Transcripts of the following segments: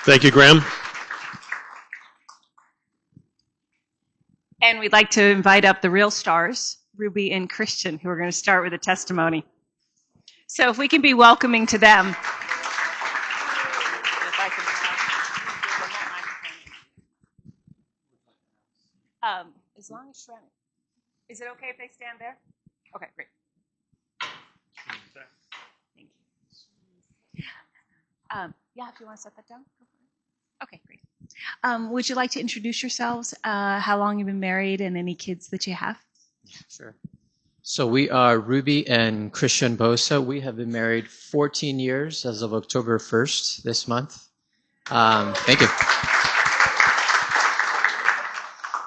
Thank you, Graham. And we'd like to invite up the real stars, Ruby and Christian, who are going to start with a testimony. So if we can be welcoming to them. As long as Shredded. Is it okay if they stand there? Okay, great. Thank you. Yeah, if you want to set that down. Go for it. Okay, great. Would you like to introduce yourselves, how long you've been married, and any kids that you have? Sure. So we are Ruby and Christian Bosa. We have been married 14 years as of October 1st this month. Thank you.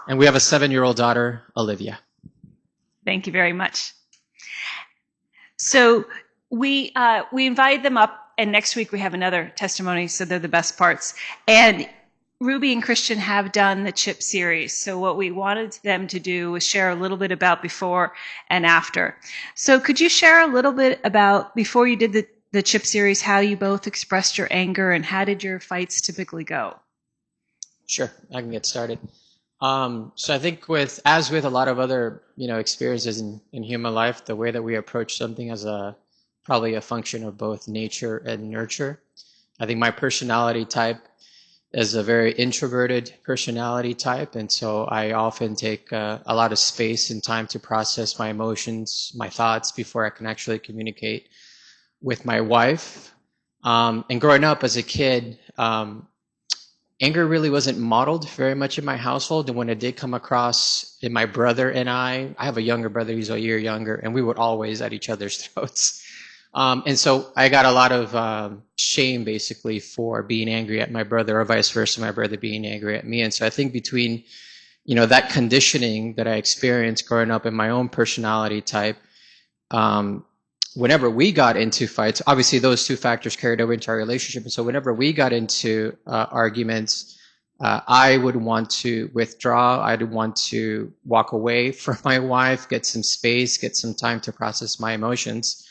And we have a 7-year-old daughter, Olivia. Thank you very much. So we invited them up, and next week we have another testimony, so they're the best parts. And Ruby and Christian have done the CHIP series. So what we wanted them to do was share a little bit about before and after. So could you share a little bit about, before you did the CHIP series, how you both expressed your anger, and how did your fights typically go? Sure, I can get started. So I think as with a lot of other, experiences in human life, the way that we approach something as probably a function of both nature and nurture. I think my personality type is a very introverted personality type, and so I often take a lot of space and time to process my emotions, my thoughts, before I can actually communicate with my wife. And growing up as a kid, anger really wasn't modeled very much in my household. And when it did come across in my brother and I have a younger brother, he's a year younger, and we would always at each other's throats. And so I got a lot of shame basically for being angry at my brother, or vice versa, my brother being angry at me. And so I think between, that conditioning that I experienced growing up in my own personality type, whenever we got into fights, obviously those two factors carried over into our relationship. And so whenever we got into arguments, I would want to withdraw. I'd want to walk away from my wife, get some space, get some time to process my emotions.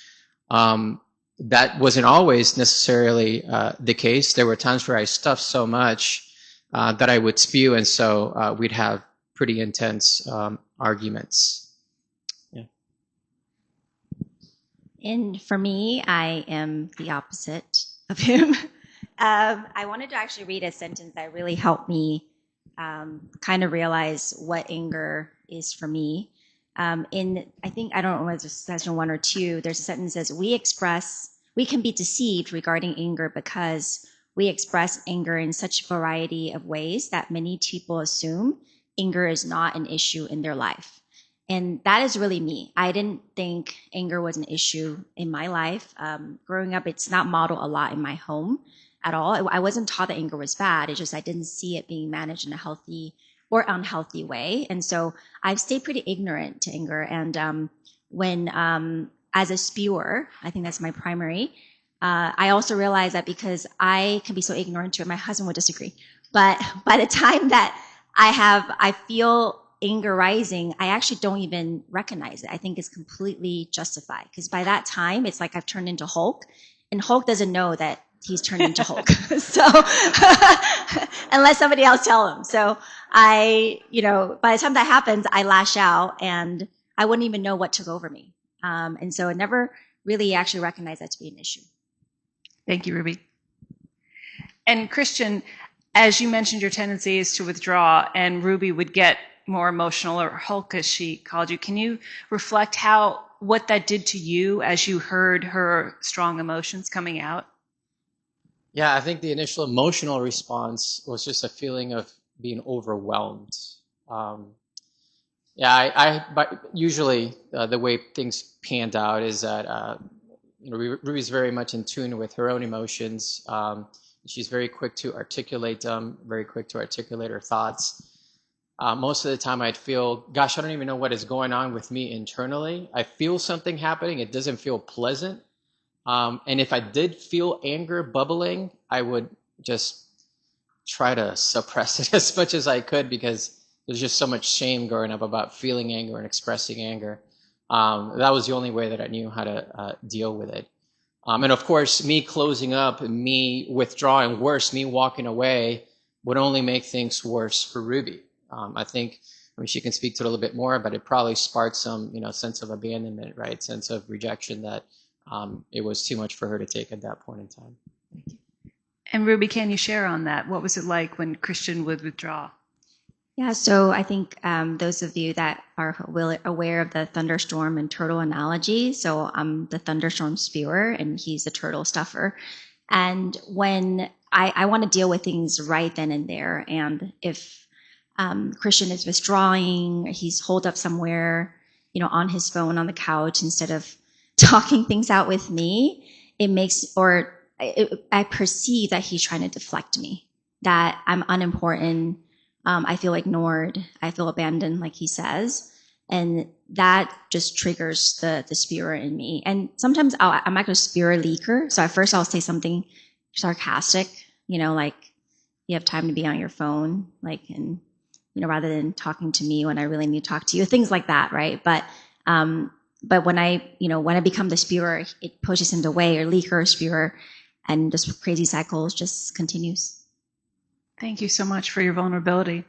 That wasn't always necessarily the case. There were times where I stuffed so much that I would spew, and so we'd have pretty intense arguments. And for me, I am the opposite of him. I wanted to actually read a sentence that really helped me kind of realize what anger is for me. I don't know whether it's session 1 or 2, there's a sentence that says, we can be deceived regarding anger because we express anger in such a variety of ways that many people assume anger is not an issue in their life. And that is really me. I didn't think anger was an issue in my life. Growing up, it's not modeled a lot in my home at all. I wasn't taught that anger was bad. It's just I didn't see it being managed in a healthy or unhealthy way. And so I've stayed pretty ignorant to anger. And when, as a spewer, I think that's my primary, I also realized that because I can be so ignorant to it, my husband would disagree. But by the time that I feel anger rising, I actually don't even recognize it. I think it's completely justified because by that time, it's like I've turned into Hulk, and Hulk doesn't know that he's turned into Hulk. So unless somebody else tell him. So by the time that happens, I lash out and I wouldn't even know what took over me. And so I never really actually recognized that to be an issue. Thank you, Ruby. And Christian, as you mentioned, your tendency is to withdraw, and Ruby would get more emotional, or Hulk as she called you. Can you reflect what that did to you as you heard her strong emotions coming out? Yeah, I think the initial emotional response was just a feeling of being overwhelmed. But usually the way things panned out is that Ruby's very much in tune with her own emotions. She's very quick to articulate them, very quick to articulate her thoughts. Most of the time I'd feel, gosh, I don't even know what is going on with me internally. I feel something happening. It doesn't feel pleasant. And if I did feel anger bubbling, I would just try to suppress it as much as I could because there's just so much shame growing up about feeling anger and expressing anger. That was the only way that I knew how to deal with it. And of course, me closing up, me withdrawing, worse, me walking away would only make things worse for Ruby. I mean, she can speak to it a little bit more, but it probably sparked some, sense of abandonment, right? Sense of rejection that it was too much for her to take at that point in time. And Ruby, can you share on that? What was it like when Christian would withdraw? Yeah, so I think those of you that are aware of the thunderstorm and turtle analogy, so I'm the thunderstorm spewer and he's the turtle stuffer. And when I want to deal with things right then and there, and if Christian is withdrawing, he's holed up somewhere, on his phone on the couch instead of talking things out with me, I perceive that he's trying to deflect me, that I'm unimportant. I feel ignored. I feel abandoned, like he says. And that just triggers the spewer in me. And sometimes I'm like a spewer leaker. So at first I'll say something sarcastic, like, you have time to be on your phone, and rather than talking to me when I really need to talk to you, things like that, right? But when I become the spewer, it pushes him away, or leaker, or spewer, and this crazy cycle just continues. Thank you so much for your vulnerability.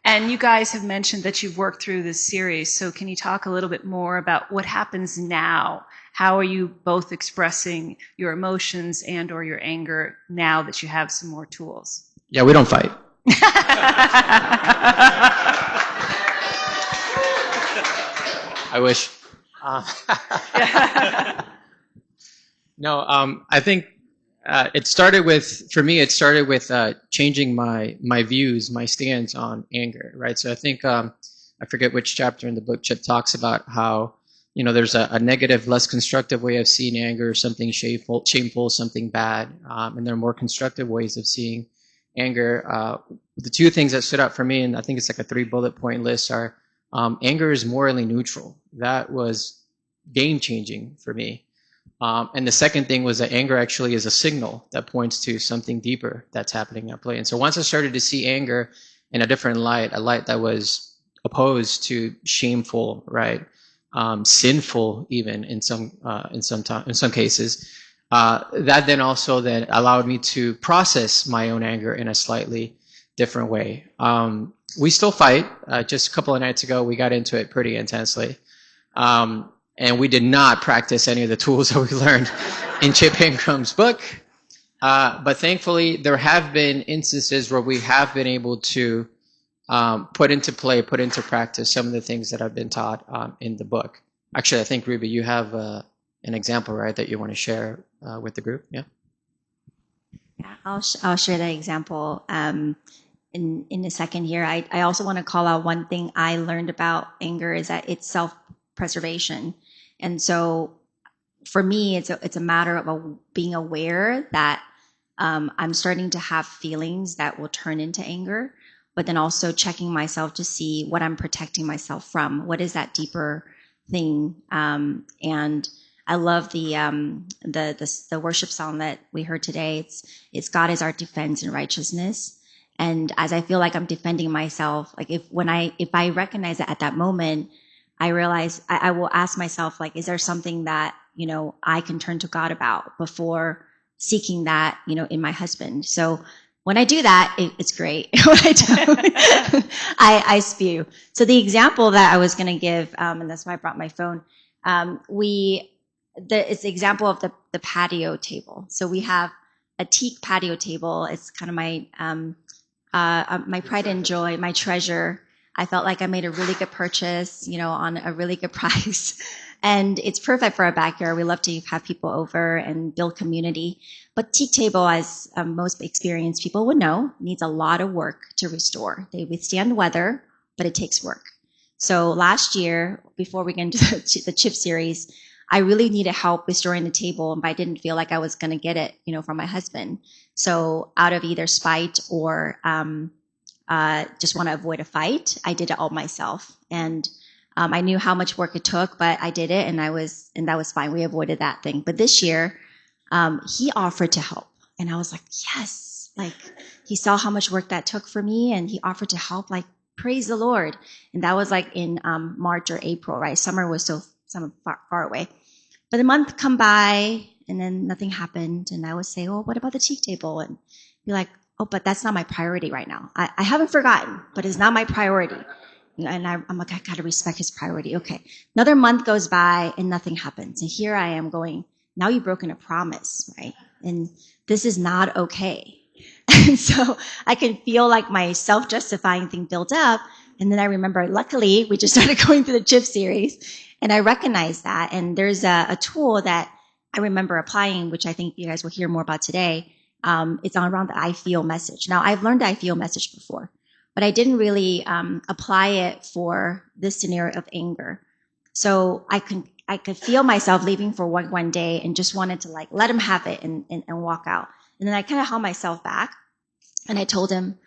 And you guys have mentioned that you've worked through this series. So can you talk a little bit more about what happens now? How are you both expressing your emotions and or your anger now that you have some more tools? Yeah, we don't fight. I wish. No, I think for me, it started with changing my views, my stance on anger, right? So I think, I forget which chapter in the book Chip talks about how, there's a negative, less constructive way of seeing anger, something shameful, something bad. And there are more constructive ways of seeing anger. The two things that stood out for me, and I think it's like a 3 bullet point list, are anger is morally neutral. That was game changing for me. And the second thing was that anger actually is a signal that points to something deeper that's happening at play. And so once I started to see anger in a different light, a light that was opposed to shameful, right, sinful, even in some cases, that then also then allowed me to process my own anger in a slightly different way. We still fight. Just a couple of nights ago, we got into it pretty intensely. And we did not practice any of the tools that we learned in Chip Ingram's book. But thankfully, there have been instances where we have been able to put into practice some of the things that have been taught in the book. Actually, I think, Ruby, you have an example, right, that you want to share with the group? Yeah? Yeah, I'll share the example in a second here. I also want to call out one thing I learned about anger is that it's self-preservation. And so for me, it's a matter of being aware that I'm starting to have feelings that will turn into anger, but then also checking myself to see what I'm protecting myself from. What is that deeper thing? And I love the worship song that we heard today. It's God is our defense and righteousness. And as I feel like I'm defending myself, like if I recognize it at that moment, I realize I will ask myself, like, is there something that, I can turn to God about before seeking that, in my husband? So when I do that, it's great. When I don't, I spew. So the example that I was going to give, and that's why I brought my phone, it's the example of the patio table. So we have a teak patio table. It's kind of my pride and joy, my treasure. I felt like I made a really good purchase, on a really good price. And it's perfect for our backyard. We love to have people over and build community. But teak table, as most experienced people would know, needs a lot of work to restore. They withstand weather, but it takes work. So last year, before we get into the chip series, I really needed help restoring the table, but I didn't feel like I was going to get it, from my husband. So out of either spite or just want to avoid a fight, I did it all myself. And I knew how much work it took, but I did it, and that was fine. We avoided that thing. But this year, he offered to help, and I was like, yes. Like, he saw how much work that took for me, and he offered to help. Like, praise the Lord. And that was like in March or April, right? Summer was so far away. But the month come by, and then nothing happened. And I would say, well, what about the tea table? And be like, oh, but that's not my priority right now. I haven't forgotten, but it's not my priority. And I'm like, I got to respect his priority. Okay. Another month goes by and nothing happens. And here I am going, now you've broken a promise, right? And this is not okay. And so I can feel like my self-justifying thing built up. And then I remember, luckily, we just started going through the CHIP series. And I recognized that. And there's a tool that I remember applying, which I think you guys will hear more about today. It's on around the I feel message. Now, I've learned the I feel message before, but I didn't really apply it for this scenario of anger. So I could feel myself leaving for one day and just wanted to like let him have it and walk out. And then I kind of held myself back and I told him,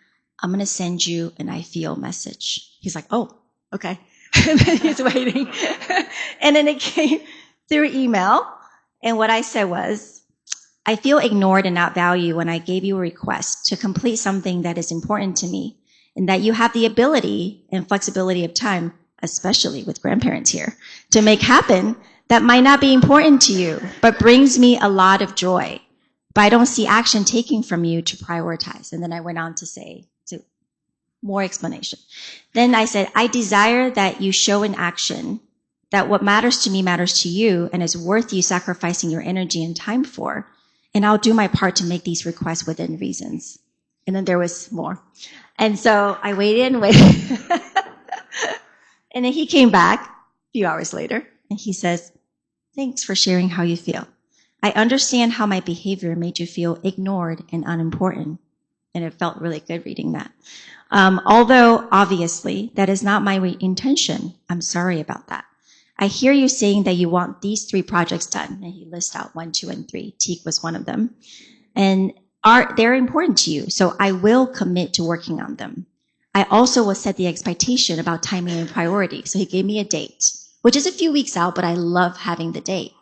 I'm going to send you an I feel message. He's like, oh, okay. And then he's waiting. And then it came through email. And what I said was, I feel ignored and not valued when I gave you a request to complete something that is important to me, and that you have the ability and flexibility of time, especially with grandparents here, to make happen that might not be important to you, but brings me a lot of joy. But I don't see action taken from you to prioritize. And then I went on to say, more explanation. Then I said, I desire that you show in action that what matters to me matters to you and is worth you sacrificing your energy and time for. And I'll do my part to make these requests within reasons. And then there was more. And so I waited and waited. And then he came back a few hours later and he says, thanks for sharing how you feel. I understand how my behavior made you feel ignored and unimportant. And it felt really good reading that. Although obviously that is not my intention. I'm sorry about that. I hear you saying that you want these 3 projects done. And he lists out 1, 2, and 3. Teak was one of them. And they're important to you. So I will commit to working on them. I also will set the expectation about timing and priority. So he gave me a date, which is a few weeks out, but I love having the date.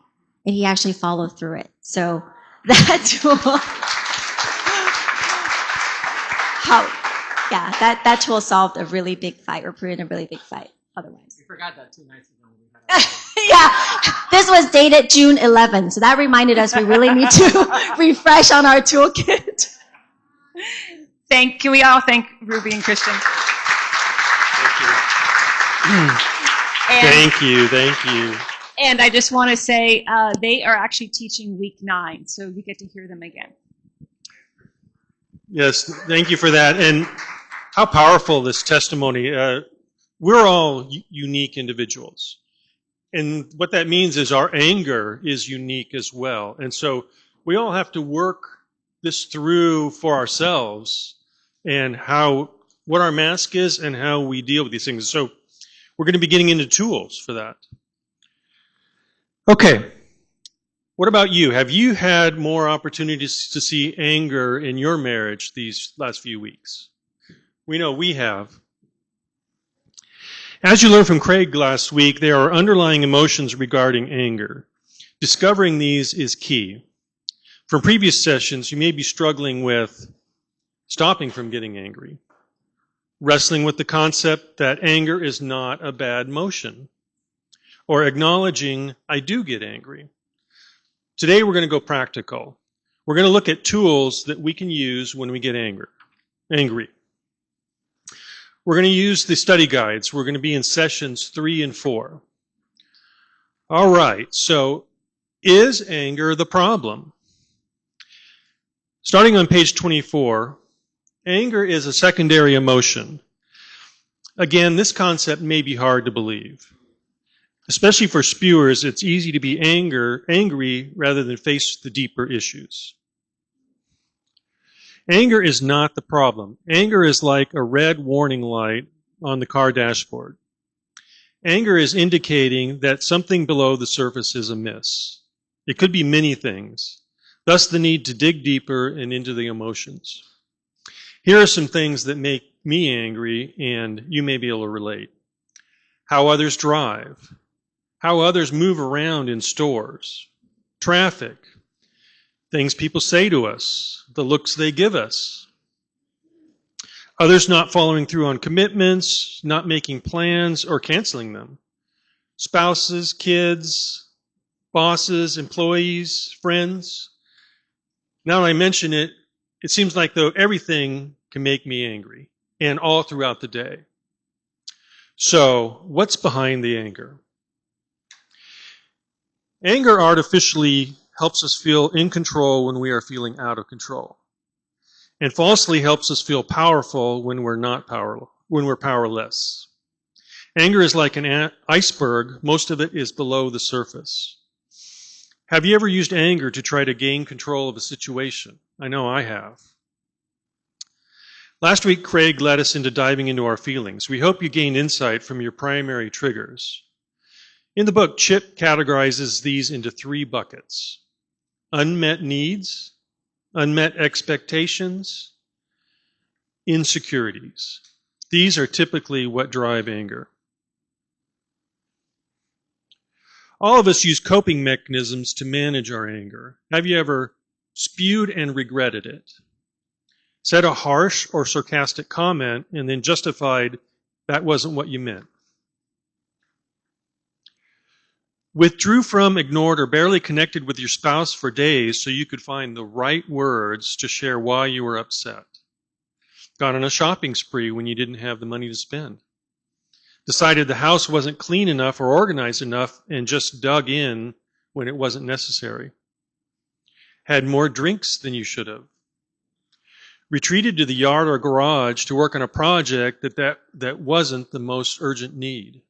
And he actually followed through it. So that tool, that tool solved a really big fight or prevented a really big fight otherwise. We forgot that 2 nights ago. Yeah, this was dated June 11th. So that reminded us we really need to refresh on our toolkit. Can we all thank Ruby and Christian? Thank you. And I just want to say they are actually teaching week 9, so you get to hear them again. Yes, thank you for that. And how powerful this testimony. We're all unique individuals. And what that means is our anger is unique as well. And so we all have to work this through for ourselves and what our mask is and how we deal with these things. So we're going to be getting into tools for that. Okay. What about you? Have you had more opportunities to see anger in your marriage these last few weeks? We know we have. As you learned from Craig last week, there are underlying emotions regarding anger. Discovering these is key. From previous sessions, you may be struggling with stopping from getting angry, wrestling with the concept that anger is not a bad emotion, or acknowledging I do get angry. Today we're going to go practical. We're going to look at tools that we can use when we get angry. We're going to use the study guides. We're going to be in sessions 3 and 4. All right, so is anger the problem? Starting on page 24, anger is a secondary emotion. Again, this concept may be hard to believe. Especially for spewers, it's easy to be angry rather than face the deeper issues. Anger is not the problem. Anger is like a red warning light on the car dashboard. Anger is indicating that something below the surface is amiss. It could be many things, thus the need to dig deeper and into the emotions. Here are some things that make me angry, and you may be able to relate. How others drive, how others move around in stores, traffic, things people say to us, the looks they give us. Others not following through on commitments, not making plans, or canceling them. Spouses, kids, bosses, employees, friends. Now that I mention it, it seems like though everything can make me angry, and all throughout the day. So, what's behind the anger? Anger artificially helps us feel in control when we are feeling out of control, and falsely helps us feel powerful when we're powerless. Anger is like an iceberg. Most of it is below the surface. Have you ever used anger to try to gain control of a situation? I know I have. Last week, Craig led us into diving into our feelings. We hope you gained insight from your primary triggers. In the book, Chip categorizes these into 3 buckets: unmet needs, unmet expectations, insecurities. These are typically what drive anger. All of us use coping mechanisms to manage our anger. Have you ever spewed and regretted it? Said a harsh or sarcastic comment and then justified that wasn't what you meant? Withdrew from, ignored, or barely connected with your spouse for days so you could find the right words to share why you were upset? Got on a shopping spree when you didn't have the money to spend? Decided the house wasn't clean enough or organized enough and just dug in when it wasn't necessary? Had more drinks than you should have? Retreated to the yard or garage to work on a project that wasn't the most urgent need?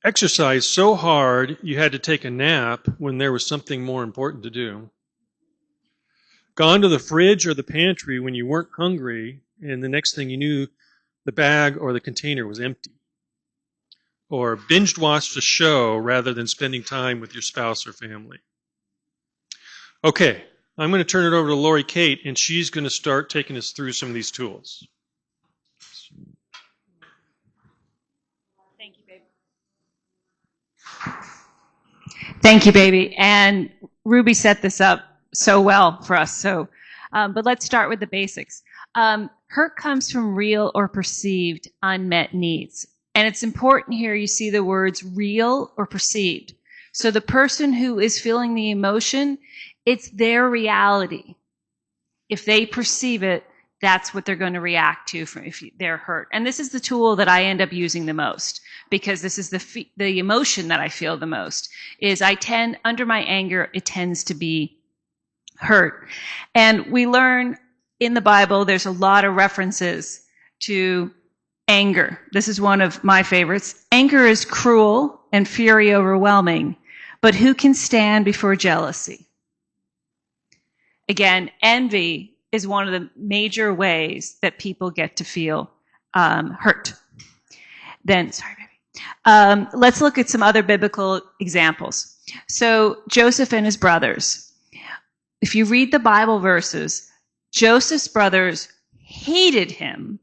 Exercised so hard you had to take a nap when there was something more important to do? Gone to the fridge or the pantry when you weren't hungry and the next thing you knew, the bag or the container was empty? Or binged watched a show rather than spending time with your spouse or family? Okay, I'm going to turn it over to Lori-Kate, and she's going to start taking us through some of these tools. Thank you, baby. Thank you, baby. And Ruby set this up so well for us. But let's start with the basics. Hurt comes from real or perceived unmet needs. And it's important here you see the words real or perceived. So the person who is feeling the emotion, it's their reality. If they perceive it, that's what they're going to react to if they're hurt. And this is the tool that I end up using the most, because this is the emotion that I feel the most, is under my anger, it tends to be hurt. And we learn in the Bible, there's a lot of references to anger. This is one of my favorites. Anger is cruel and fury overwhelming, but who can stand before jealousy? Again, envy is one of the major ways that people get to feel hurt. Let's look at some other biblical examples. So Joseph and his brothers. If you read the Bible verses, Joseph's brothers hated him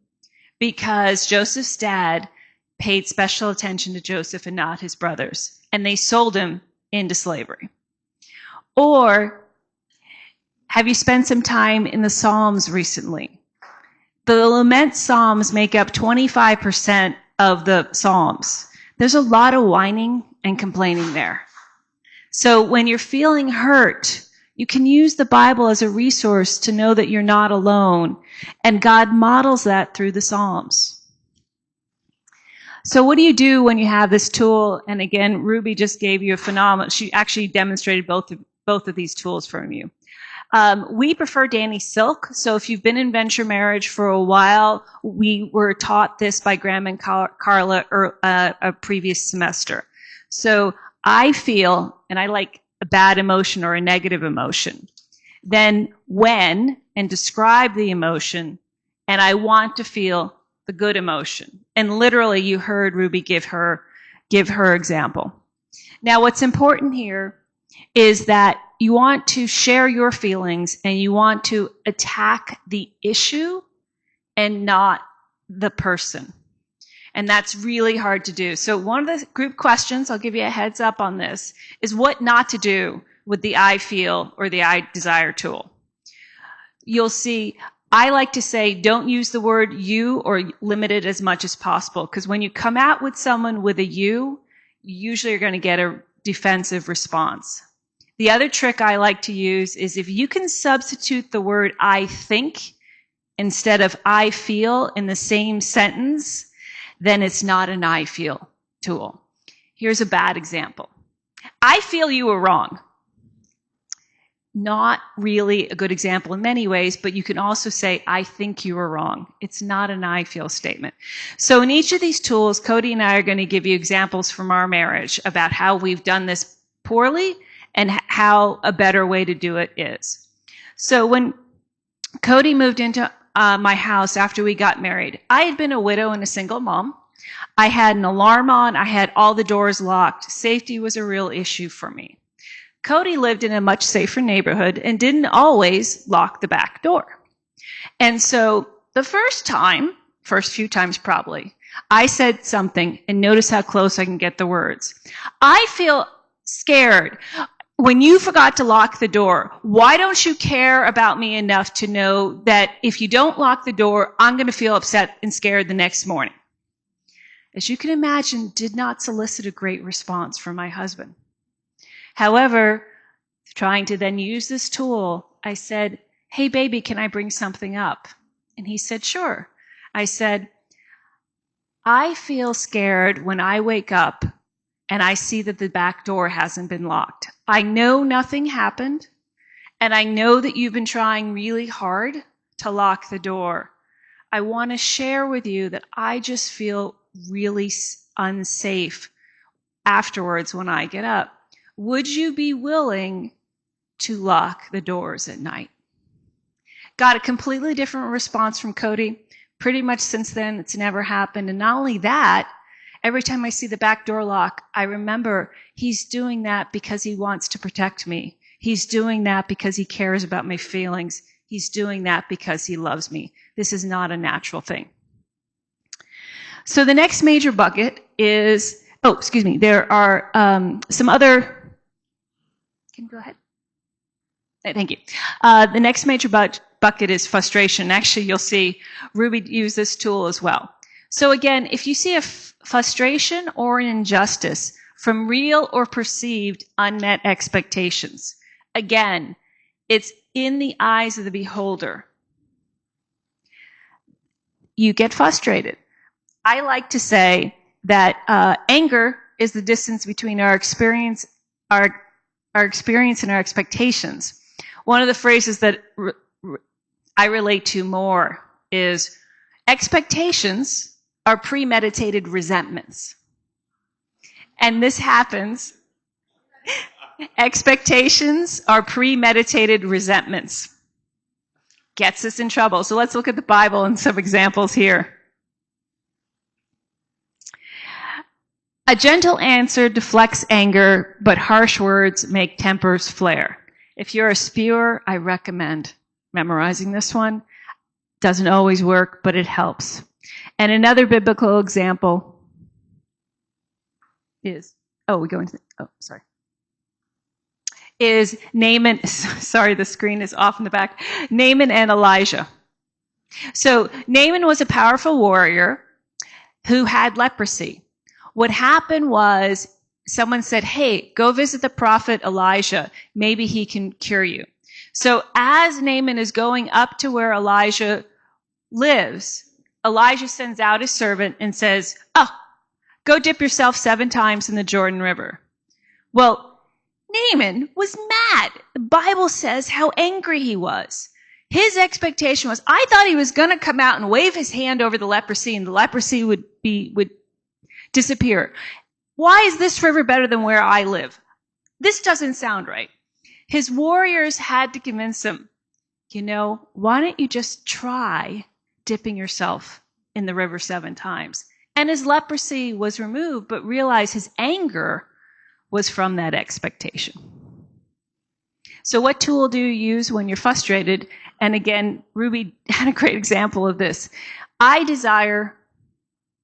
because Joseph's dad paid special attention to Joseph and not his brothers, and they sold him into slavery. Or have you spent some time in the Psalms recently? The lament Psalms make up 25% of the Psalms. There's a lot of whining and complaining there. So when you're feeling hurt, you can use the Bible as a resource to know that you're not alone. And God models that through the Psalms. So what do you do when you have this tool? And again, Ruby just gave you a phenomenal, she actually demonstrated both of these tools for you. We prefer Danny Silk. So if you've been in venture marriage for a while, we were taught this by Graham and Carla a previous semester. So I feel, and I like a bad emotion or a negative emotion. Then and describe the emotion, and I want to feel the good emotion. And literally you heard Ruby give her example. Now what's important here is that you want to share your feelings and you want to attack the issue and not the person. And that's really hard to do. So one of the group questions, I'll give you a heads up on this, is what not to do with the I feel or the I desire tool. You'll see, I like to say don't use the word you or limit it as much as possible, because when you come out with someone with a you usually are going to get a defensive response. The other trick I like to use is if you can substitute the word I think instead of I feel in the same sentence, then it's not an I feel tool. Here's a bad example. I feel you were wrong. Not really a good example in many ways, but you can also say, I think you were wrong. It's not an I feel statement. So in each of these tools, Cody and I are going to give you examples from our marriage about how we've done this poorly and how a better way to do it is. So when Cody moved into my house after we got married, I had been a widow and a single mom. I had an alarm on. I had all the doors locked. Safety was a real issue for me. Cody lived in a much safer neighborhood and didn't always lock the back door. And so the first few times probably, I said something, and notice how close I can get the words. I feel scared when you forgot to lock the door. Why don't you care about me enough to know that if you don't lock the door, I'm going to feel upset and scared the next morning? As you can imagine, did not solicit a great response from my husband. However, trying to then use this tool, I said, hey, baby, can I bring something up? And he said, sure. I said, I feel scared when I wake up and I see that the back door hasn't been locked. I know nothing happened, and I know that you've been trying really hard to lock the door. I want to share with you that I just feel really unsafe afterwards when I get up. Would you be willing to lock the doors at night? Got a completely different response from Cody. Pretty much since then, it's never happened. And not only that, every time I see the back door lock, I remember he's doing that because he wants to protect me. He's doing that because he cares about my feelings. He's doing that because he loves me. This is not a natural thing. So the next major bucket is, there are some other. Can you go ahead? Thank you. The next major bucket is frustration. Actually, you'll see Ruby use this tool as well. So again, if you see a frustration or an injustice from real or perceived unmet expectations, again, it's in the eyes of the beholder. You get frustrated. I like to say that anger is the distance between our experience and our expectations. One of the phrases that I relate to more is expectations are premeditated resentments. And this happens. Expectations are premeditated resentments. Gets us in trouble. So let's look at the Bible and some examples here. A gentle answer deflects anger, but harsh words make tempers flare. If you're a spewer, I recommend memorizing this one. Doesn't always work, but it helps. And another biblical example is, is Naaman, sorry, the screen is off in the back, Naaman and Elijah. So Naaman was a powerful warrior who had leprosy. What happened was someone said, hey, go visit the prophet Elijah. Maybe he can cure you. So as Naaman is going up to where Elijah lives, Elijah sends out his servant and says, go dip yourself 7 times in the Jordan River. Well, Naaman was mad. The Bible says how angry he was. His expectation was, I thought he was going to come out and wave his hand over the leprosy and the leprosy would disappear. Why is this river better than where I live? This doesn't sound right. His warriors had to convince him, why don't you just try dipping yourself in the river 7 times? And his leprosy was removed, but realize his anger was from that expectation. So what tool do you use when you're frustrated? And again, Ruby had a great example of this. I desire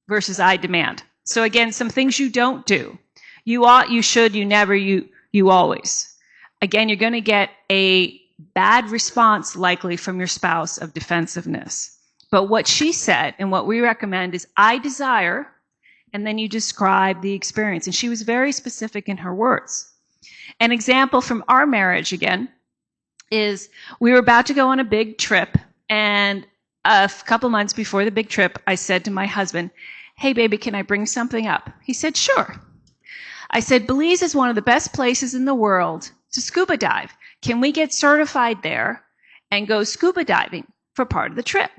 versus I demand. So again, some things you don't do. You ought, you should, you never, you always. Again, you're going to get a bad response likely from your spouse of defensiveness. But what she said and what we recommend is I desire and then you describe the experience. And she was very specific in her words. An example from our marriage again is we were about to go on a big trip, and a couple months before the big trip, I said to my husband, "Hey, baby, can I bring something up?" He said, "Sure." I said, "Belize is one of the best places in the world to scuba dive. Can we get certified there and go scuba diving for part of the trip?"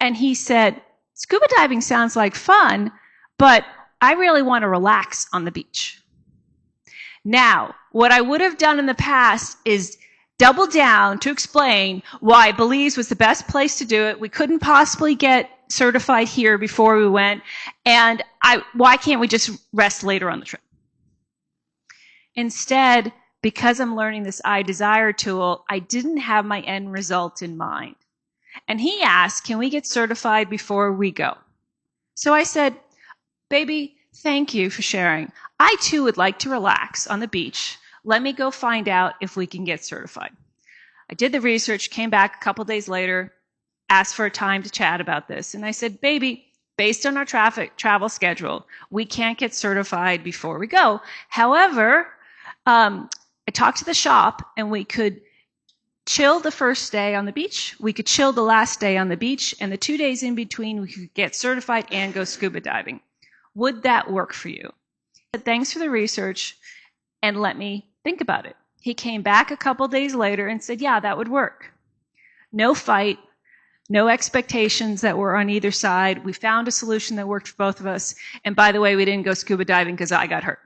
And he said, "Scuba diving sounds like fun, but I really want to relax on the beach." Now, what I would have done in the past is double down to explain why Belize was the best place to do it. We couldn't possibly get certified here before we went, and why can't we just rest later on the trip? Instead, because I'm learning this I Desire tool, I didn't have my end result in mind. And he asked, "Can we get certified before we go?" So I said, "Baby, thank you for sharing. I too would like to relax on the beach. Let me go find out if we can get certified." I did the research, came back a couple days later, asked for a time to chat about this. And I said, "Baby, based on our travel schedule, we can't get certified before we go. However, I talked to the shop, and we could chill the first day on the beach, we could chill the last day on the beach, and the 2 days in between, we could get certified and go scuba diving. Would that work for you?" I said, "Thanks for the research, and let me think about it." He came back a couple days later and said, "Yeah, that would work." No fight, no expectations that were on either side. We found a solution that worked for both of us. And by the way, we didn't go scuba diving because I got hurt.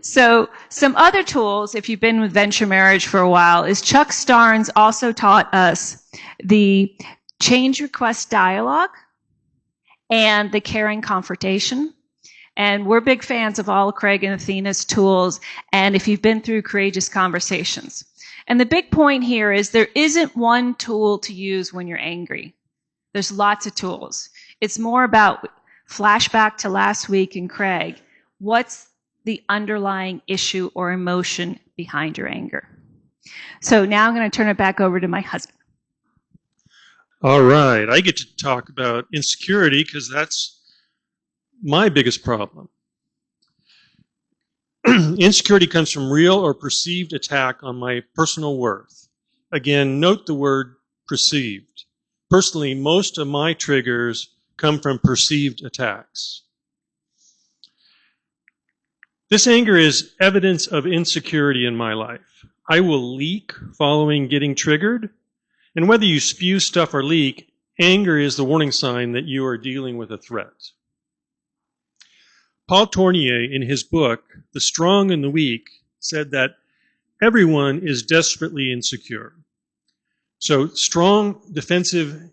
So some other tools, if you've been with Venture Marriage for a while, is Chuck Starnes also taught us the change request dialogue and the caring confrontation. And we're big fans of all Craig and Athena's tools, and if you've been through Courageous Conversations. And the big point here is there isn't one tool to use when you're angry. There's lots of tools. It's more about flashback to last week and Craig. What's the underlying issue or emotion behind your anger? So now I'm going to turn it back over to my husband. All right. I get to talk about insecurity because that's my biggest problem. Insecurity comes from real or perceived attack on my personal worth. Again, note the word perceived. Personally, most of my triggers come from perceived attacks. This anger is evidence of insecurity in my life. I will leak following getting triggered, and whether you spew stuff or leak, anger is the warning sign that you are dealing with a threat. Paul Tournier, in his book, The Strong and the Weak, said that everyone is desperately insecure. So strong defensive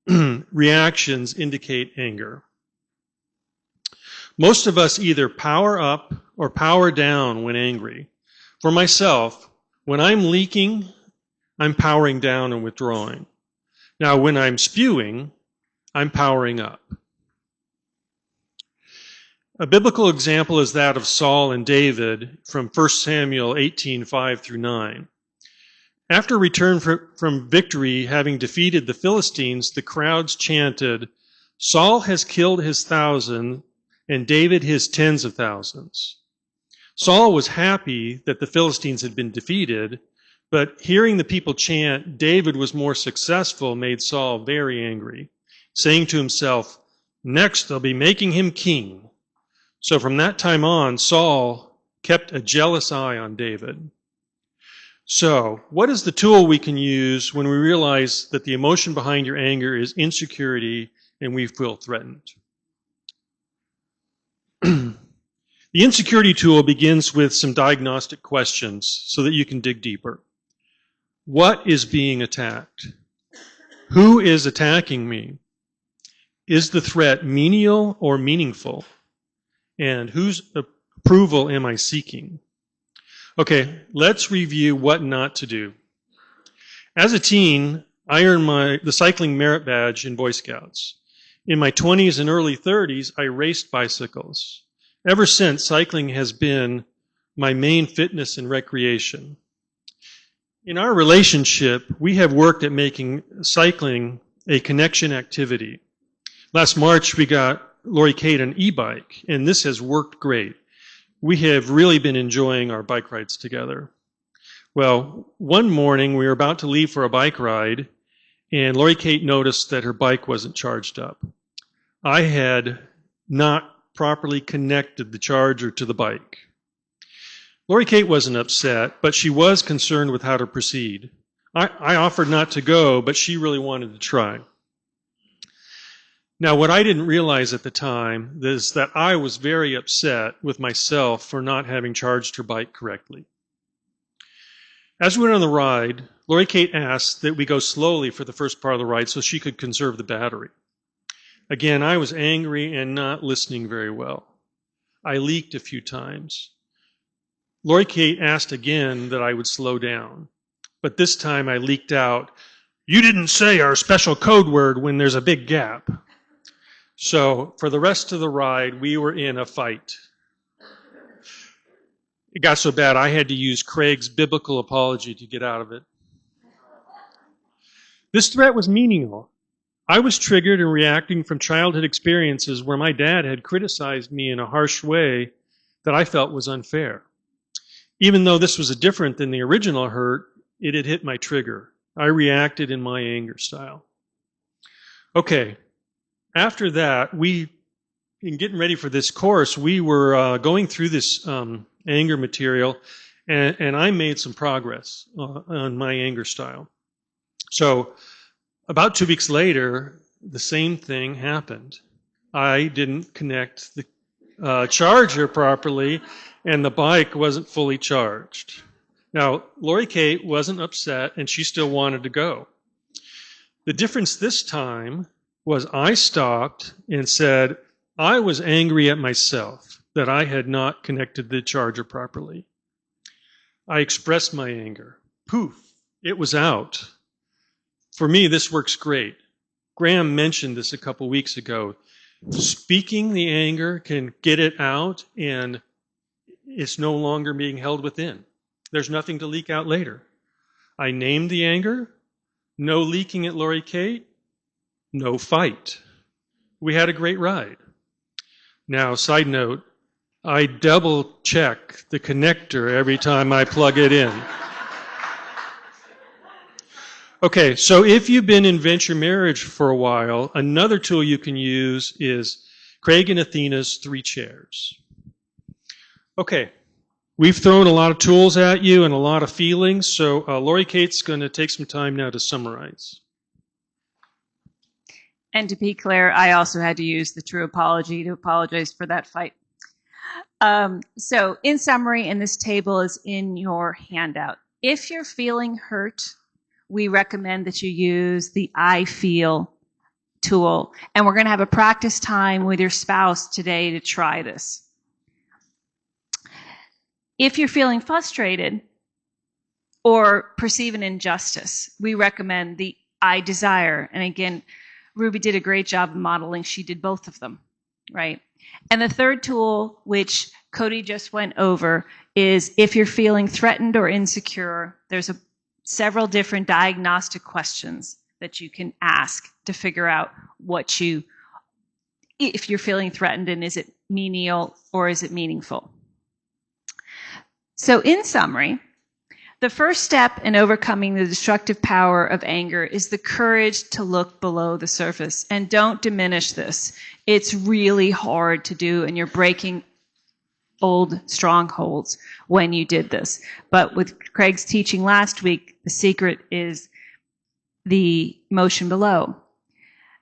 reactions indicate anger. Most of us either power up or power down when angry. For myself, when I'm leaking, I'm powering down and withdrawing. Now, when I'm spewing, I'm powering up. A biblical example is that of Saul and David from 1 Samuel 18:5 through 9. After return from victory, having defeated the Philistines, the crowds chanted, "Saul has killed his 1,000 and David his tens of thousands." Saul was happy that the Philistines had been defeated, but hearing the people chant, "David was more successful," made Saul very angry, saying to himself, "Next they'll be making him king." So from that time on, Saul kept a jealous eye on David. So, what is the tool we can use when we realize that the emotion behind your anger is insecurity and we feel threatened? The insecurity tool begins with some diagnostic questions so that you can dig deeper. What is being attacked? Who is attacking me? Is the threat menial or meaningful? And whose approval am I seeking? Okay, let's review what not to do. As a teen, I earned the cycling merit badge in Boy Scouts. In my 20s and early 30s, I raced bicycles. Ever since, cycling has been my main fitness and recreation. In our relationship, we have worked at making cycling a connection activity. Last March, we got Lori-Kate an e-bike, and this has worked great. We have really been enjoying our bike rides together. Well, one morning we were about to leave for a bike ride, and Lori-Kate noticed that her bike wasn't charged up. I had not properly connected the charger to the bike. Lori-Kate wasn't upset, but she was concerned with how to proceed. I offered not to go, but she really wanted to try. Now, what I didn't realize at the time is that I was very upset with myself for not having charged her bike correctly. As we went on the ride, Lori-Kate asked that we go slowly for the first part of the ride so she could conserve the battery. Again, I was angry and not listening very well. I leaked a few times. Lori-Kate asked again that I would slow down, but this time I leaked out, "You didn't say our special code word when there's a big gap." So for the rest of the ride, we were in a fight. It got so bad I had to use Craig's biblical apology to get out of it. This threat was meaningless. I was triggered and reacting from childhood experiences where my dad had criticized me in a harsh way that I felt was unfair. Even though this was different than the original hurt, it had hit my trigger. I reacted in my anger style. Okay, after that, in getting ready for this course, we were going through this anger material, and I made some progress on my anger style. So about 2 weeks later, the same thing happened. I didn't connect the charger properly, and the bike wasn't fully charged. Now, Lori-Kate wasn't upset, and she still wanted to go. The difference this time was I stopped and said I was angry at myself that I had not connected the charger properly. I expressed my anger. Poof, it was out. For me, this works great. Graham mentioned this a couple weeks ago. Speaking the anger can get it out, and it's no longer being held within. There's nothing to leak out later. I named the anger. No leaking at Lori-Kate. No fight. We had a great ride. Now, side note, I double check the connector every time I plug it in. Okay, so if you've been in venture marriage for a while, another tool you can use is Craig and Athena's 3 chairs. Okay, we've thrown a lot of tools at you and a lot of feelings, so Lori-Kate's going to take some time now to summarize. And to be clear, I also had to use the true apology to apologize for that fight. So in summary, and this table is in your handout. If you're feeling hurt, we recommend that you use the I feel tool. And we're going to have a practice time with your spouse today to try this. If you're feeling frustrated or perceive an injustice, we recommend the I desire. And again, Ruby did a great job of modeling. She did both of them, right? And the third tool, which Cody just went over, is if you're feeling threatened or insecure, there's several different diagnostic questions that you can ask to figure out if you're feeling threatened, and is it menial or is it meaningful? So in summary, the first step in overcoming the destructive power of anger is the courage to look below the surface. And don't diminish this. It's really hard to do, and you're breaking old strongholds when you did this. But with Craig's teaching last week, the secret is the motion below.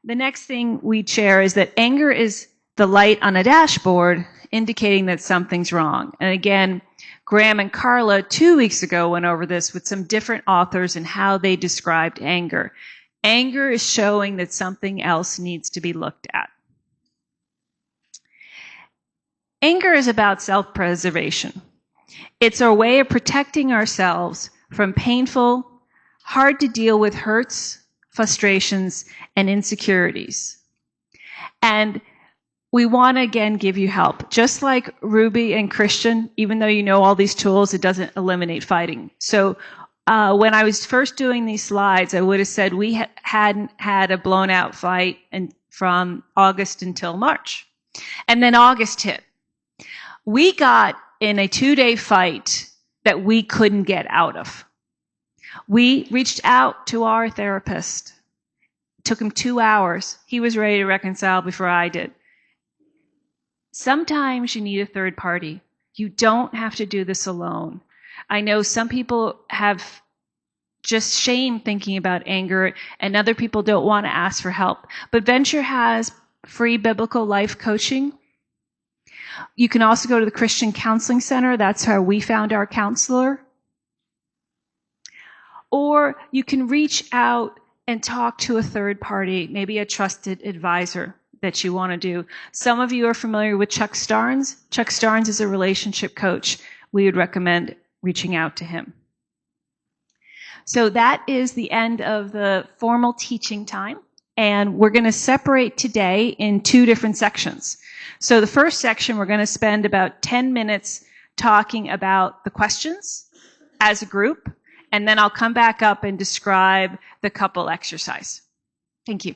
The next thing we share is that anger is the light on a dashboard indicating that something's wrong. And again, Graham and Carla 2 weeks ago went over this with some different authors and how they described anger. Anger is showing that something else needs to be looked at. Anger is about self-preservation. It's our way of protecting ourselves from painful, hard to deal with hurts, frustrations, and insecurities. And we want to, again, give you help. Just like Ruby and Christian, even though you know all these tools, it doesn't eliminate fighting. So when I was first doing these slides, I would have said we hadn't had a blown out fight from August until March. And then August hit. We got in a 2-day fight that we couldn't get out of. We reached out to our therapist. It took him 2 hours. He was ready to reconcile before I did. Sometimes you need a third party. You don't have to do this alone. I know some people have just shame thinking about anger, and other people don't want to ask for help. But Venture has free biblical life coaching. You can also go to the Christian Counseling Center. That's how we found our counselor. Or you can reach out and talk to a third party, maybe a trusted advisor that you want to do. Some of you are familiar with Chuck Starnes. Chuck Starnes is a relationship coach. We would recommend reaching out to him. So that is the end of the formal teaching time. And we're going to separate today in 2 different sections. So the first section, we're going to spend about 10 minutes talking about the questions as a group. And then I'll come back up and describe the couple exercise. Thank you.